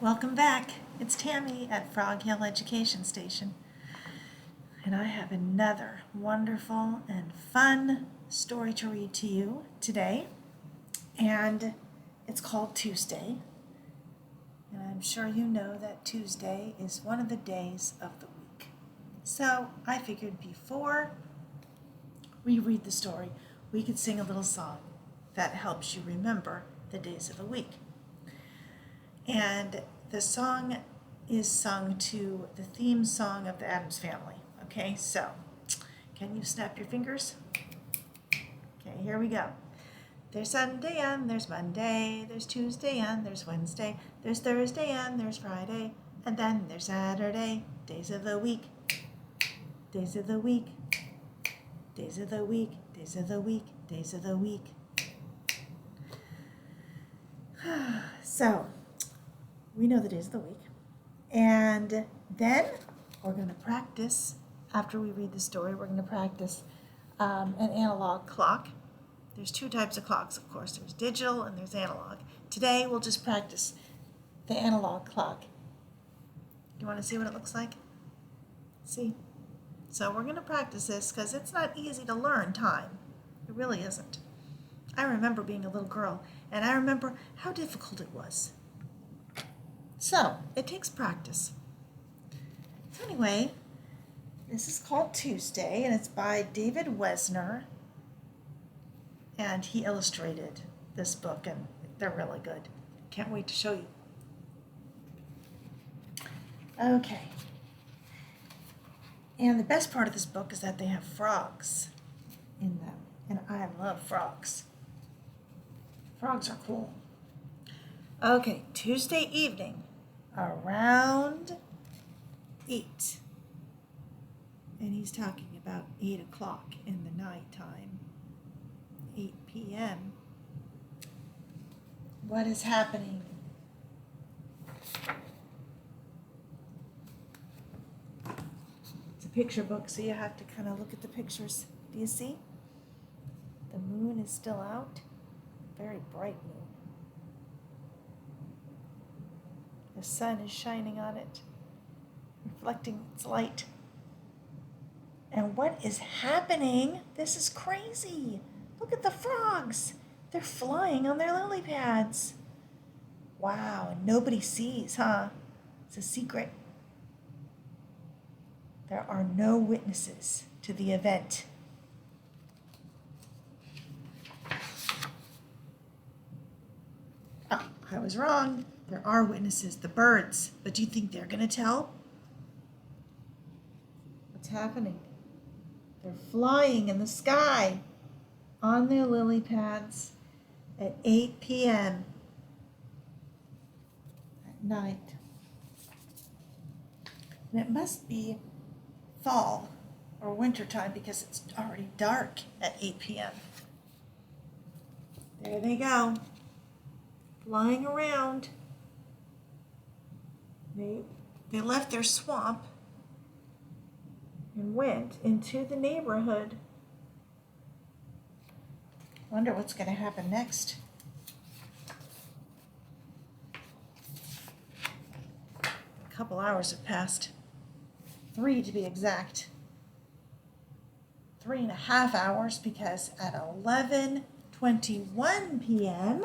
Welcome back. It's Tammy at Frog Hill Education Station, and I have another wonderful and fun story to read to you today, and it's called Tuesday. And I'm sure you know that Tuesday is one of the days of the week. So I figured before we read the story, we could sing a little song that helps you remember the days of the week. And the song is sung to the theme song of the Addams Family. Okay, so can you snap your fingers? Okay, here we go. There's Sunday and there's Monday, there's Tuesday and there's Wednesday, there's Thursday and there's Friday, and then there's Saturday. Days of the week, days of the week, days of the week, days of the week, days of the week. So, we know the days of the week. And then we're going to practice, after we read the story, we're going to practice an analog clock. There's two types of clocks, of course. There's digital and there's analog. Today we'll just practice the analog clock. You want to see what it looks like? See? So we're going to practice this because it's not easy to learn time. It really isn't. I remember being a little girl, and I remember how difficult it was. So, it takes practice. So anyway, this is called Tuesday, and it's by David Wesner, and he illustrated this book, and they're really good. Can't wait to show you. Okay. And the best part of this book is that they have frogs in them, and I love frogs. Frogs are cool. Okay, Tuesday evening, around 8. And he's talking about 8 o'clock in the night time, 8 p.m. What is happening? It's a picture book, so you have to kind of look at the pictures. Do you see? The moon is still out. Very bright moon. The sun is shining on it, reflecting its light. And what is happening? This is crazy. Look at the frogs. They're flying on their lily pads. Wow, and nobody sees, huh? It's a secret. There are no witnesses to the event. Oh, I was wrong. There are witnesses, the birds. But do you think they're going to tell? What's happening? They're flying in the sky on their lily pads at 8 p.m. at night. And it must be fall or winter time because it's already dark at 8 p.m. There they go, flying around. They left their swamp and went into the neighborhood. Wonder what's going to happen next. A couple hours have passed. 3 to be exact. 3.5 hours because at 11:21 p.m.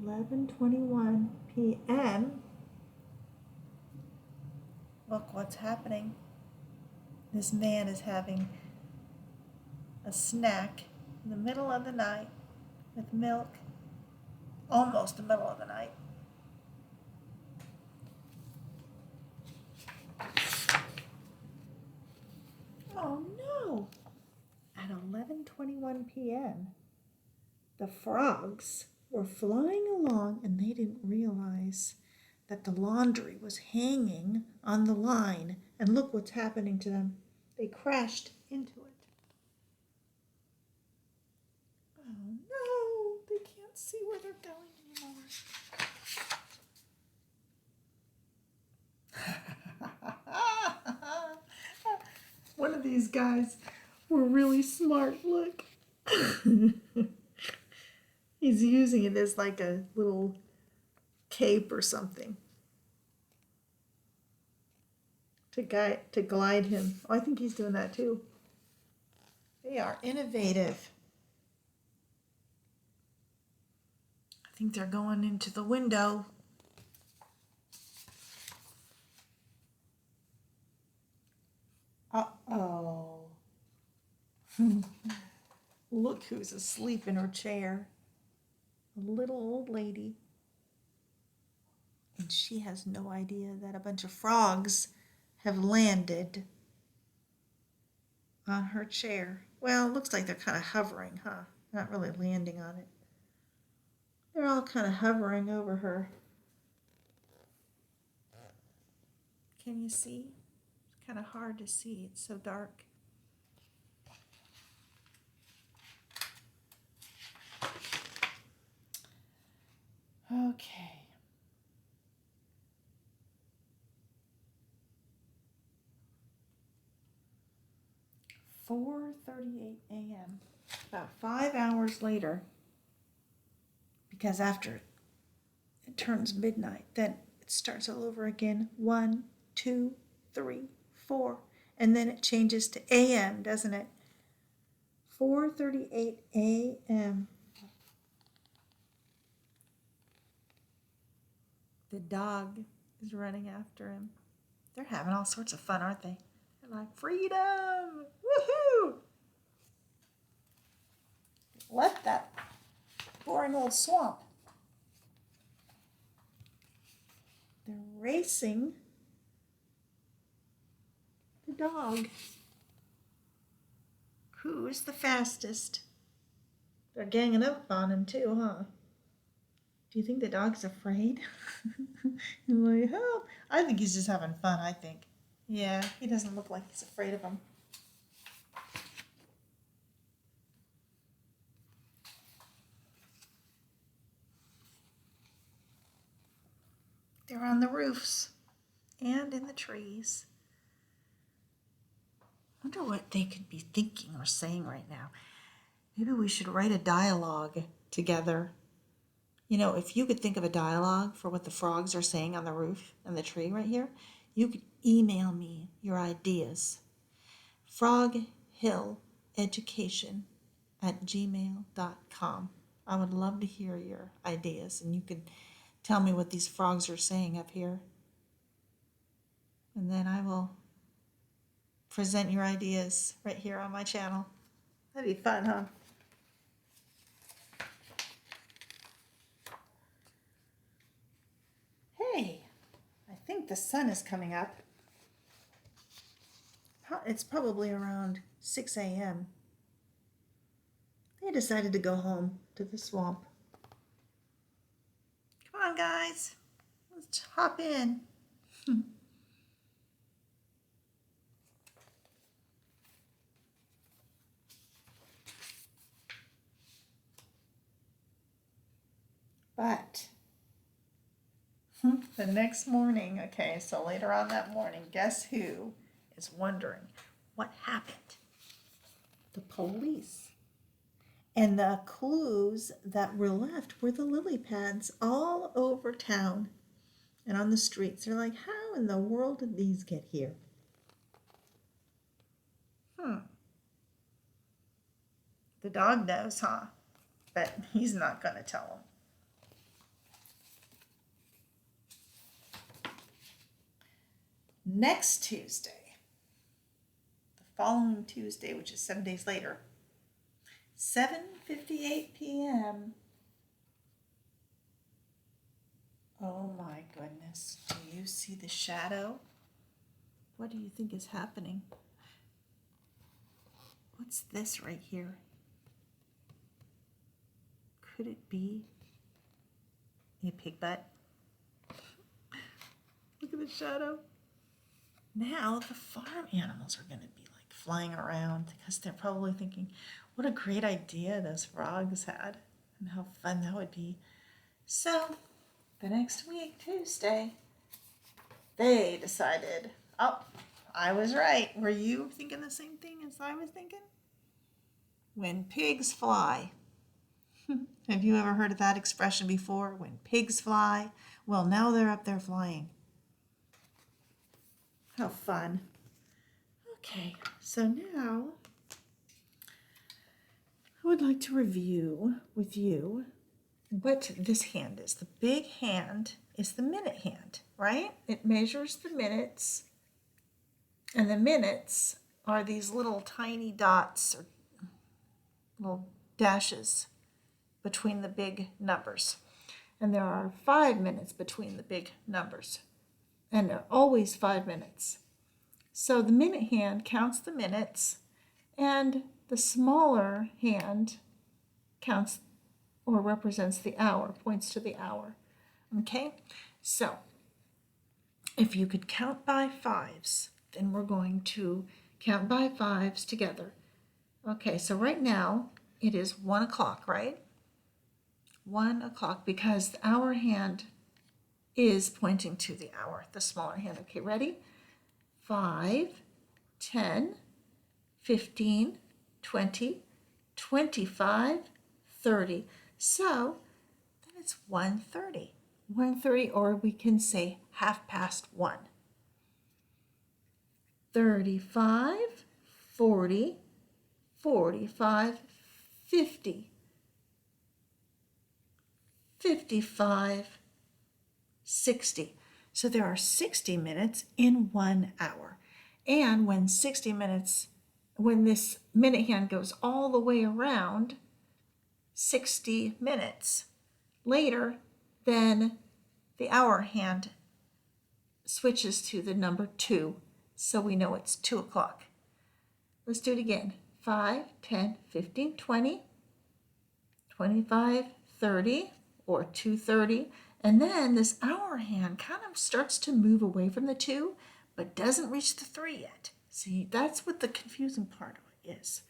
11:21 p.m. Look what's happening. This man is having a snack in the middle of the night with milk. Almost the middle of the night. Oh no! At 11:21 p.m., the frogs were flying along and they didn't realize that the laundry was hanging on the line, and look what's happening to them. They crashed into it. Oh no, they can't see where they're going anymore. One of these guys were really smart, look. He's using it as like a little cape or something to glide him. Oh, I think he's doing that too. They are innovative. I think they're going into the window. Uh-oh. Look who's asleep in her chair. A little old lady. And she has no idea that a bunch of frogs have landed on her chair. Well, it looks like they're kind of hovering, huh? Not really landing on it. They're all kind of hovering over her. Can you see? It's kind of hard to see. It's so dark. Okay. "4:38 a.m. About 5 hours later, because after it turns midnight, then it starts all over again. 1, 2, 3, 4, and then it changes to a.m., doesn't it? 4:38 a.m. The dog is running after him. They're having all sorts of fun, aren't they? They're like, freedom! Woohoo! Left that boring old swamp. They're racing the dog. Who is the fastest? They're ganging up on him too, huh? Do you think the dog's afraid? He's like, help! I think he's just having fun, I think. Yeah, he doesn't look like he's afraid of him. They're on the roofs and in the trees. I wonder what they could be thinking or saying right now. Maybe we should write a dialogue together. You know, if you could think of a dialogue for what the frogs are saying on the roof and the tree right here, you could email me your ideas. froghilleducation@gmail.com. I would love to hear your ideas, and you could tell me what these frogs are saying up here. And then I will present your ideas right here on my channel. That'd be fun, huh? Hey, I think the sun is coming up. It's probably around 6 a.m. They decided to go home to the swamp. Come on, guys. Let's hop in. But the next morning, okay, so later on that morning, guess who is wondering what happened? The police. And the clues that were left were the lily pads all over town and on the streets. They're like, how in the world did these get here? The dog knows, huh? But he's not going to tell them. Next Tuesday, the following Tuesday, which is 7 days later, 7:58 p.m. Oh my goodness. Do you see the shadow? What do you think is happening? What's this right here? Could it be a pig butt? Look at the shadow. Now the farm animals are going to be like flying around because they're probably thinking, what a great idea those frogs had and how fun that would be. So the next week, Tuesday, they decided, oh, I was right. Were you thinking the same thing as I was thinking? When pigs fly, Have you ever heard of that expression before? When pigs fly? Well, now they're up there flying. How fun. Okay, so now I would like to review with you what this hand is. The big hand is the minute hand, right? It measures the minutes, and the minutes are these little tiny dots or little dashes between the big numbers. And there are 5 minutes between the big numbers, and they're always 5 minutes. So the minute hand counts the minutes, and the smaller hand counts or represents the hour, points to the hour. Okay, so if you could count by fives, then we're going to count by fives together. Okay, so right now it is 1 o'clock, right? 1 o'clock, because the hour hand is pointing to the hour, the smaller hand. Okay, ready? 5, 10, 15, 20, 25, 30. So then it's 1:30. 1:30, or we can say 1:30. 35, 40, 45, 50, 55, 60. So there are 60 minutes in 1 hour. And when this minute hand goes all the way around 60 minutes later, then the hour hand switches to the number 2, so we know it's 2 o'clock. Let's do it again. 5, 10, 15, 20, 25, 30, or 2:30. And then this hour hand kind of starts to move away from the 2, but doesn't reach the 3 yet. See, that's what the confusing part is.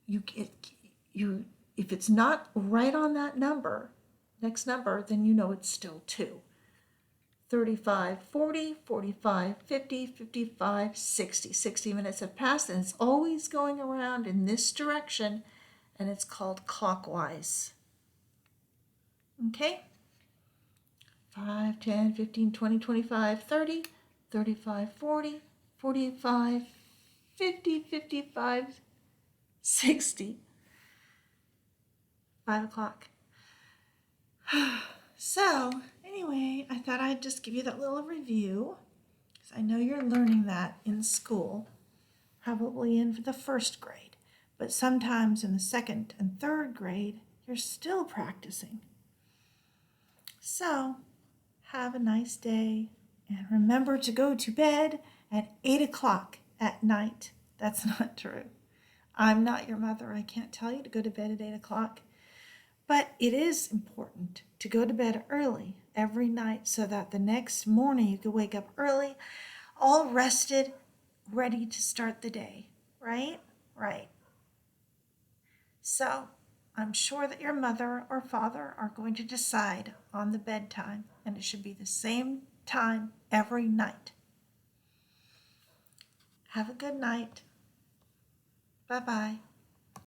If it's not right on that number, next number, then you know it's still 2. 35, 40, 45, 50, 55, 60. 60 minutes have passed, and it's always going around in this direction, and it's called clockwise. Okay? 5, 10, 15, 20, 25, 30, 35, 40, 45, 50, 55, 60. 5 o'clock. So, anyway, I thought I'd just give you that little review, because I know you're learning that in school, probably in the 1st grade, but sometimes in the 2nd and 3rd grade, you're still practicing. So, have a nice day, and remember to go to bed at 8 o'clock at night. That's not true. I'm not your mother. I can't tell you to go to bed at 8 o'clock. But it is important to go to bed early every night so that the next morning you can wake up early, all rested, ready to start the day, right? Right. So I'm sure that your mother or father are going to decide on the bedtime, and it should be the same time every night. Have a good night. Bye-bye.